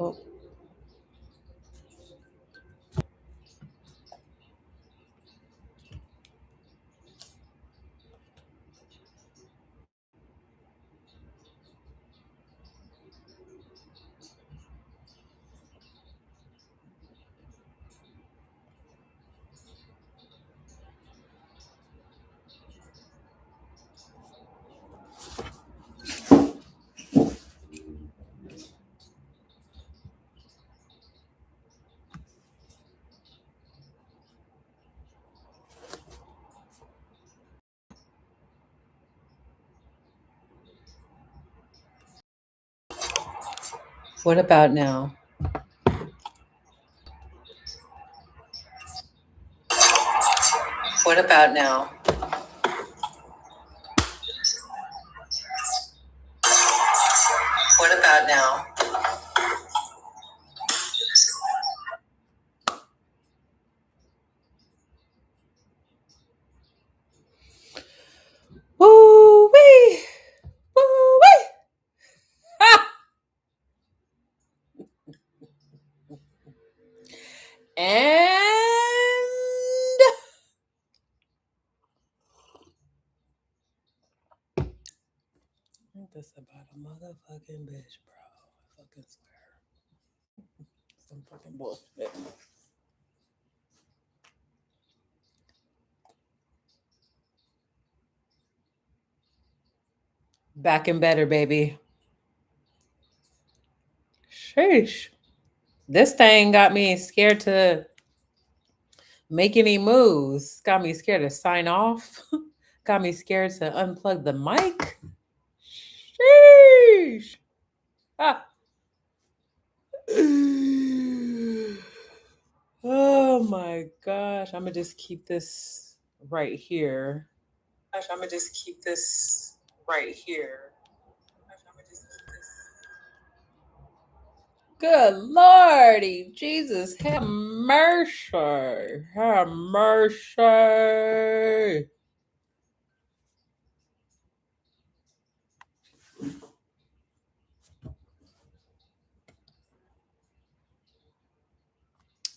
Oh, what about now? What about now? What about now? Woo wee! Woo wee! Ah! And ain't this about a motherfucking bitch, bro? I fucking swear. Some fucking bullshit. Back and better, baby. Sheesh. This thing got me scared to make any moves. Got me scared to sign off. Got me scared to unplug the mic. Sheesh. Ah. Oh my gosh. I'm going to just keep this right here. I'm going to just keep this right here. Good Lordy, Jesus, have mercy. Have mercy.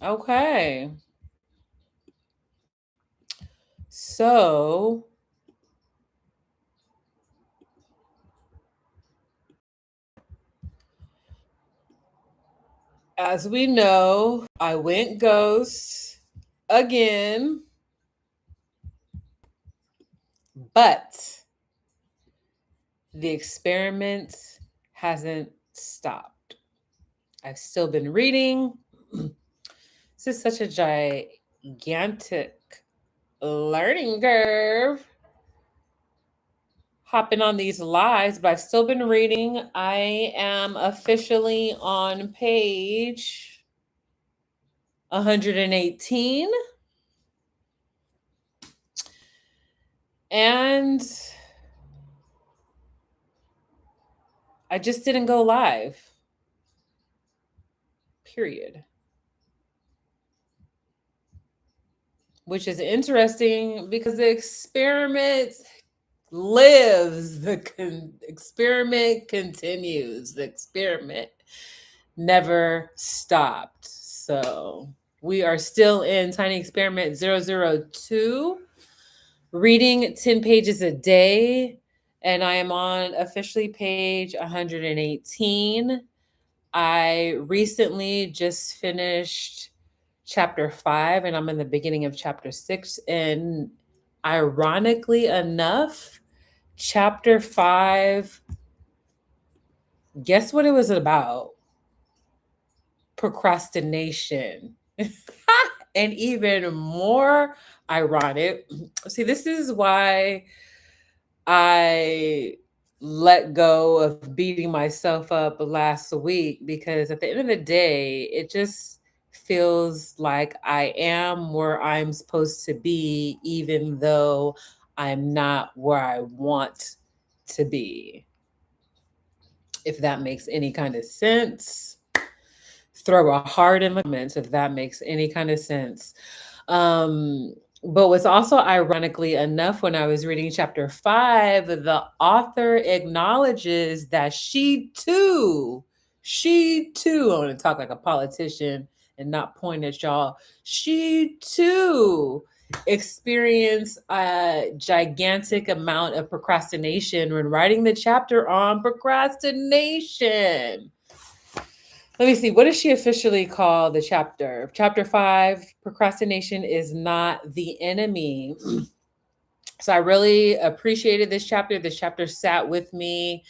Okay. So, as we know, I went ghost again, but the experiment hasn't stopped. I've still been reading. This is such a gigantic learning curve. Hopping on these lives, but I've still been reading. I am officially on page 118. And I just didn't go live. Period. Which is interesting because the experiment lives. The experiment continues. The experiment never stopped. So we are still in Tiny Experiment 002, reading 10 pages a day. And I am on officially page 118. I recently just finished chapter 5 and I'm in the beginning of chapter 6. And ironically enough, chapter 5, guess what it was about? Procrastination. And even more ironic, see, this is why I let go of beating myself up last week, because at the end of the day, it just feels like I am where I'm supposed to be, even though I'm not where I want to be. If that makes any kind of sense, throw a heart in the comments if that makes any kind of sense. But what's also ironically enough, when I was reading chapter 5, the author acknowledges that she too She too, I want to talk like a politician and not point at y'all. She too experienced a gigantic amount of procrastination when writing the chapter on procrastination. Let me see. What does she officially call the chapter? Chapter 5, procrastination is not the enemy. So I really appreciated this chapter. This chapter sat with me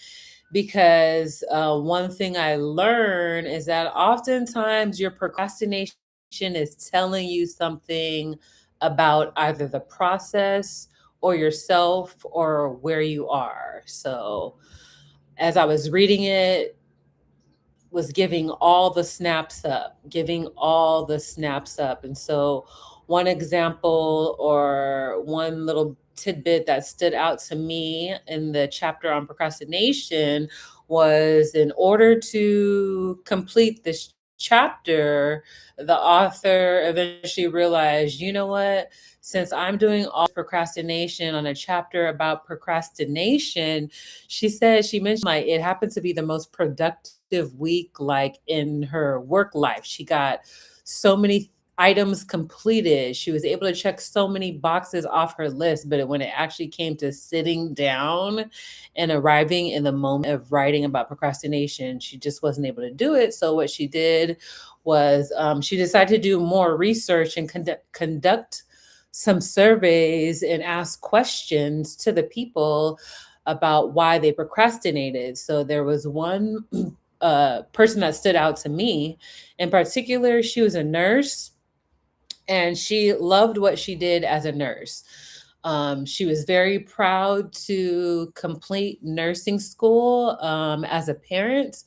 because one thing I learned is that oftentimes your procrastination is telling you something about either the process or yourself or where you are. So as I was reading it, was giving all the snaps up, giving all the snaps up. And so, one example or one little tidbit that stood out to me in the chapter on procrastination was in order to complete this chapter, the author eventually realized, you know what? Since I'm doing all procrastination on a chapter about procrastination, she mentioned like it happened to be the most productive week like in her work life. She got so many items completed. She was able to check so many boxes off her list, but when it actually came to sitting down and arriving in the moment of writing about procrastination, she just wasn't able to do it. So what she did was she decided to do more research and conduct some surveys and ask questions to the people about why they procrastinated. So there was one person that stood out to me in particular. She was a nurse and she loved what she did as a nurse. She was very proud to complete nursing school as a parent,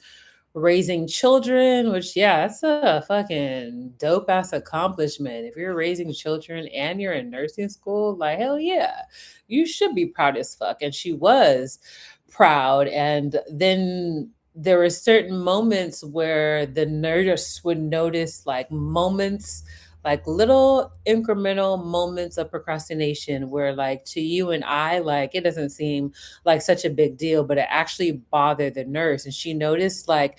raising children, which, yeah, that's a fucking dope ass accomplishment. If you're raising children and you're in nursing school, like, hell yeah, you should be proud as fuck. And she was proud. And then there were certain moments where the nurse would notice like moments, like little incremental moments of procrastination where like to you and I, like it doesn't seem like such a big deal, but it actually bothered the nurse. And she noticed like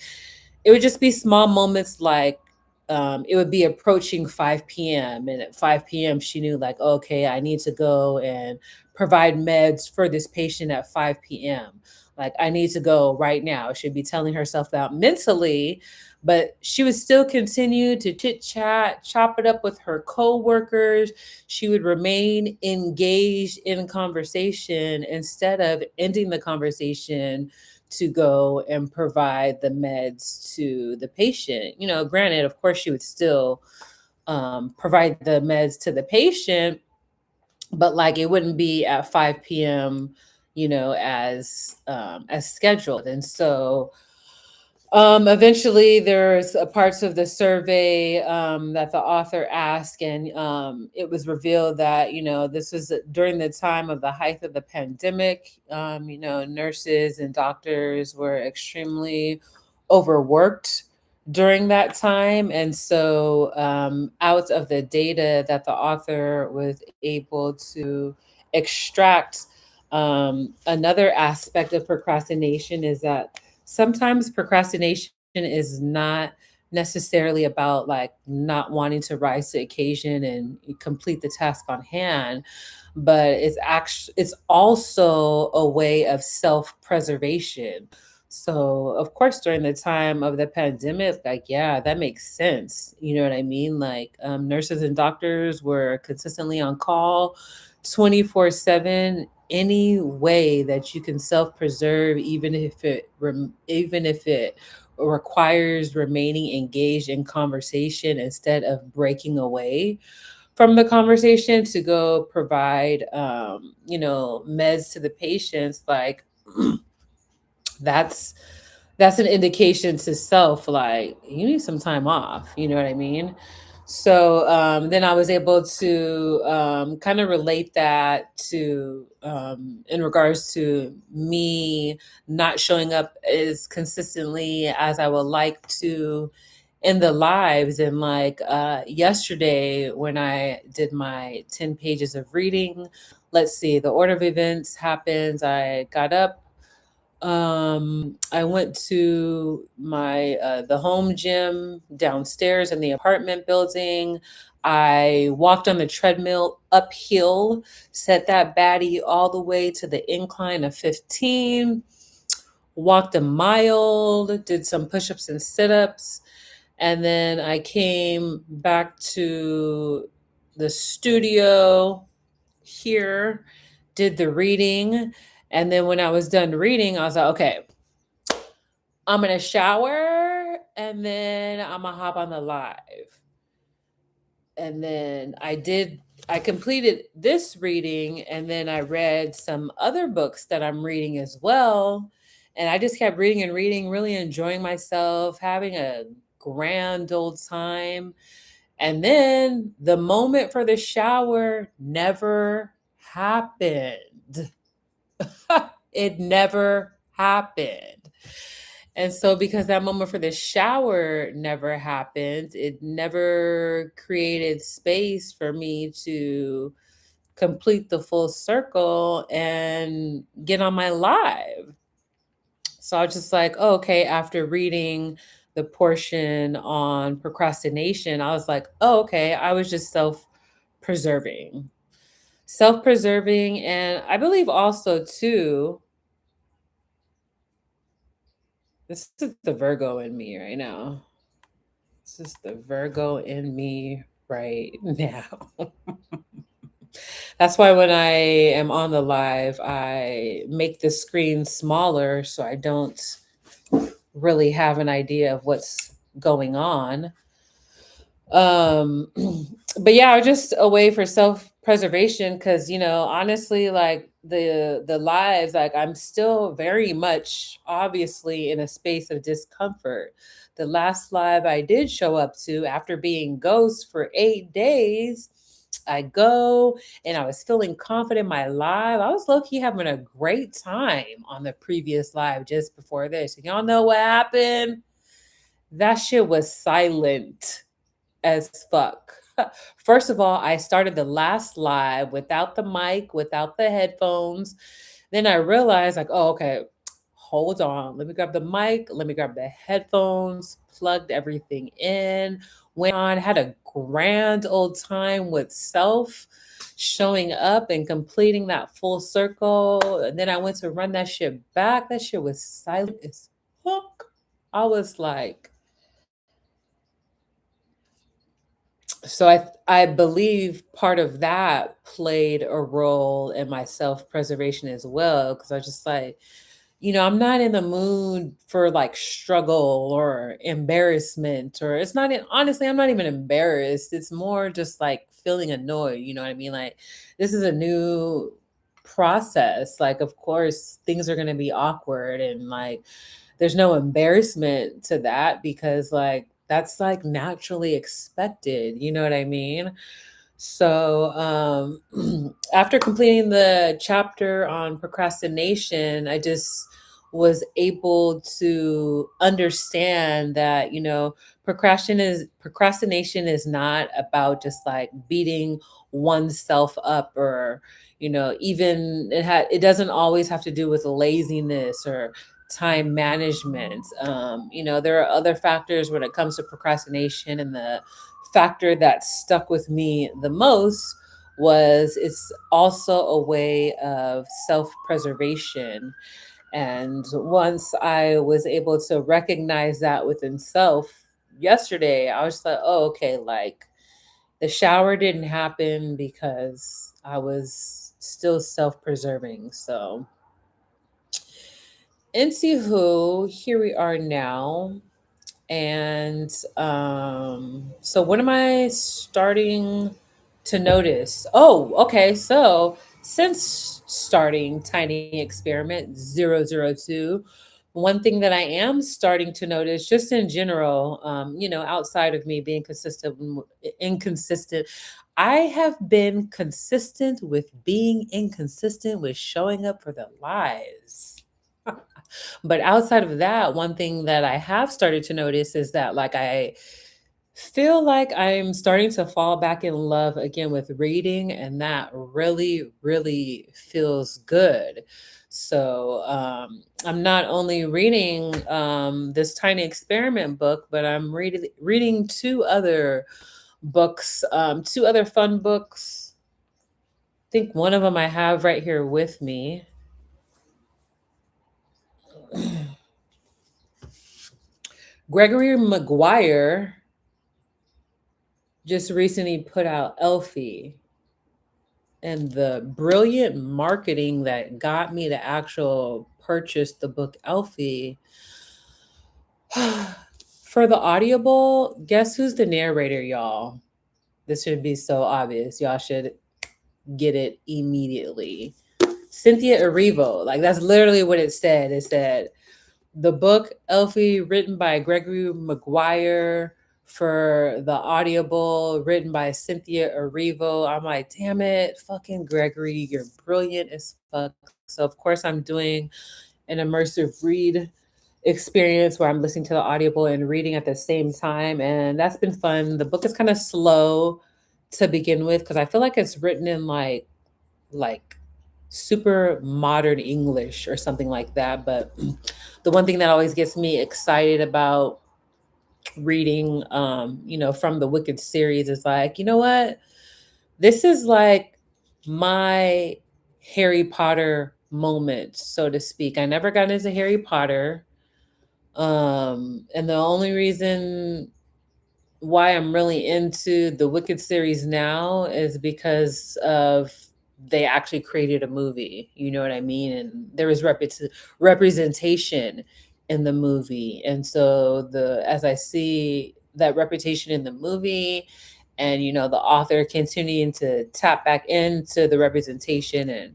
it would just be small moments like it would be approaching 5 p.m. And at 5 p.m., she knew, like, okay, I need to go and provide meds for this patient at 5 p.m. Like, I need to go right now. She'd be telling herself that mentally, but she would still continue to chit chat, chop it up with her coworkers. She would remain engaged in conversation instead of ending the conversation to go and provide the meds to the patient. You know, granted, of course, she would still provide the meds to the patient, but like it wouldn't be at 5 p.m. You know, as scheduled. And so eventually, there's parts of the survey that the author asked, and it was revealed that this was during the time of the height of the pandemic. Nurses and doctors were extremely overworked during that time, and so out of the data that the author was able to extract, another aspect of procrastination is that sometimes procrastination is not necessarily about like not wanting to rise to occasion and complete the task on hand, but it's also a way of self-preservation. So of course during the time of the pandemic, like, yeah, that makes sense, you know what I mean? Like nurses and doctors were consistently on call 24/7. Any way that you can self-preserve, even if it requires remaining engaged in conversation instead of breaking away from the conversation to go provide meds to the patients, like that's that's an indication to self like you need some time off, you know what I mean? So then I was able to kind of relate that to in regards to me not showing up as consistently as I would like to in the lives. And like yesterday when I did my 10 pages of reading, let's see, the order of events happens. I got up, I went to my the home gym downstairs in the apartment building. I walked on the treadmill uphill, set that baddie all the way to the incline of 15, walked a mile, did some push-ups and sit-ups, and then I came back to the studio here, did the reading, and then when I was done reading, I was like, okay, I'm gonna shower and then I'm gonna hop on the live. And then I completed this reading and then I read some other books that I'm reading as well. And I just kept reading and reading, really enjoying myself, having a grand old time. And then the moment for the shower never happened. It never happened. And so, because that moment for the shower never happened, it never created space for me to complete the full circle and get on my live. So I was just like, oh, okay, after reading the portion on procrastination, I was like, oh, okay, I was just preserving. Self preserving. And I believe also, too, this is the Virgo in me right now. This is the Virgo in me right now. That's why when I am on the live, I make the screen smaller so I don't really have an idea of what's going on. Um, but yeah, just a way for self preservation because honestly, like the lives, like I'm still very much obviously in a space of discomfort. The last live I did show up to after being ghost for 8 days, I go and I was feeling confident in my live. I was low key having a great time on the previous live just before this. Y'all know what happened? That shit was silent as fuck. First of all, I started the last live without the mic, without the headphones. Then I realized, like, oh, okay, hold on. Let me grab the mic, let me grab the headphones, plugged everything in, went on, had a grand old time with self, showing up and completing that full circle. And then I went to run that shit back. That shit was silent as fuck. I was like, so I believe part of that played a role in my self-preservation as well because I was just like, I'm not in the mood for like struggle or embarrassment or it's not honestly, I'm not even embarrassed. It's more just like feeling annoyed, you know what I mean? Like this is a new process. Like of course things are going to be awkward and like there's no embarrassment to that because like that's like naturally expected, you know what I mean? So, after completing the chapter on procrastination, I just was able to understand that, procrastination is not about just like beating oneself up or, even it doesn't always have to do with laziness or time management. There are other factors when it comes to procrastination and the factor that stuck with me the most was it's also a way of self preservation. And once I was able to recognize that within self yesterday, I was like, oh, okay, like the shower didn't happen because I was still self preserving. So, anywho, here we are now. And so what am I starting to notice? Oh, okay. So since starting Tiny Experiment 002, one thing that I am starting to notice, just in general, outside of me being inconsistent, I have been consistent with being inconsistent with showing up for the lives. But outside of that, one thing that I have started to notice is that like I feel like I'm starting to fall back in love again with reading and that really really feels good. So I'm not only reading this tiny experiment book, but I'm reading two other books, two other fun books. I think one of them I have right here with me. Gregory Maguire just recently put out Elfie, and the brilliant marketing that got me to actual purchase the book Elfie. For the Audible, guess who's the narrator, y'all? This should be so obvious. Y'all should get it immediately. Cynthia Erivo. Like, that's literally what it said. It said the book Elfie, written by Gregory Maguire, for the Audible, written by Cynthia Erivo. I'm like, damn it, fucking Gregory, you're brilliant as fuck. So of course I'm doing an immersive read experience where I'm listening to the Audible and reading at the same time, and that's been fun. The book is kind of slow to begin with because I feel like it's written in like super modern English or something like that. But the one thing that always gets me excited about reading, from the Wicked series is like, you know what? This is like my Harry Potter moment, so to speak. I never got into Harry Potter. And the only reason why I'm really into the Wicked series now is because of they actually created a movie, you know what I mean? And there was representation in the movie. And so the as I see that reputation in the movie and the author continuing to tap back into the representation and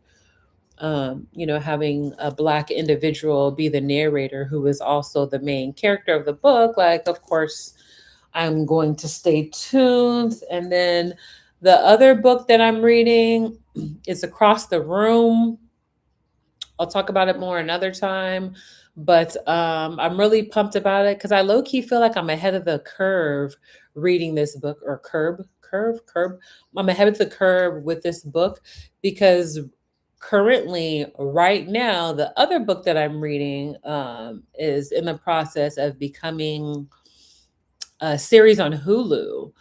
having a Black individual be the narrator who is also the main character of the book, like, of course, I'm going to stay tuned. And then the other book that I'm reading is Across the Room. I'll talk about it more another time. But I'm really pumped about it because I low key feel like I'm ahead of the curve reading this book, or curb. I'm ahead of the curve with this book because currently, right now, the other book that I'm reading is in the process of becoming a series on Hulu.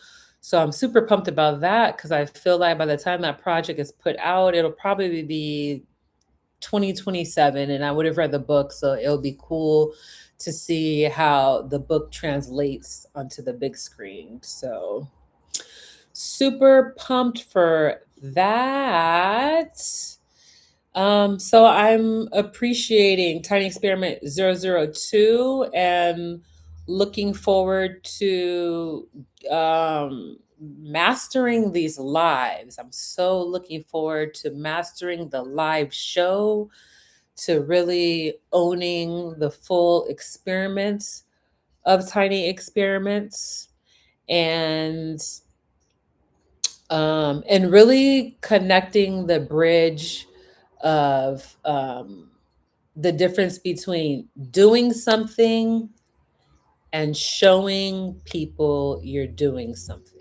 So I'm super pumped about that because I feel like by the time that project is put out, it'll probably be 2027 and I would have read the book. So it'll be cool to see how the book translates onto the big screen. So super pumped for that. So I'm appreciating Tiny Experiment 002 and looking forward to mastering these lives. I'm so looking forward to mastering the live show, to really owning the full experiments of Tiny Experiments, and really connecting the bridge of the difference between doing something and showing people you're doing something.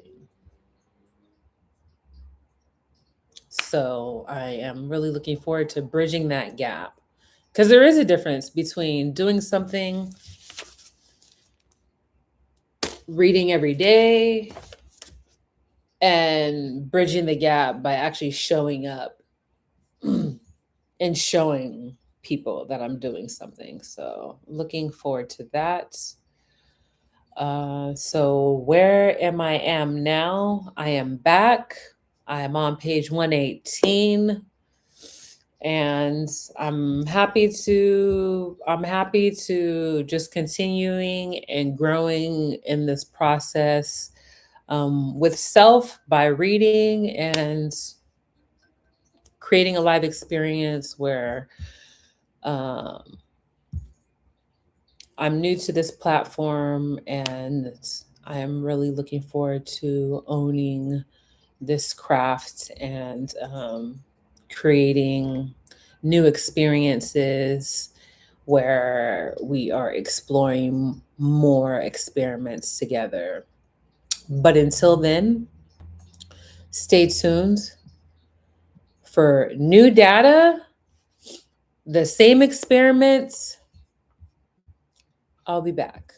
So I am really looking forward to bridging that gap because there is a difference between doing something, reading every day, and bridging the gap by actually showing up and showing people that I'm doing something. So looking forward to that. So where am now? I am back. I am on page 118. And I'm happy to just continuing and growing in this process with self by reading and creating a live experience where um, I'm new to this platform and I am really looking forward to owning this craft and creating new experiences where we are exploring more experiments together. But until then, stay tuned for new data the same experiments, I'll be back.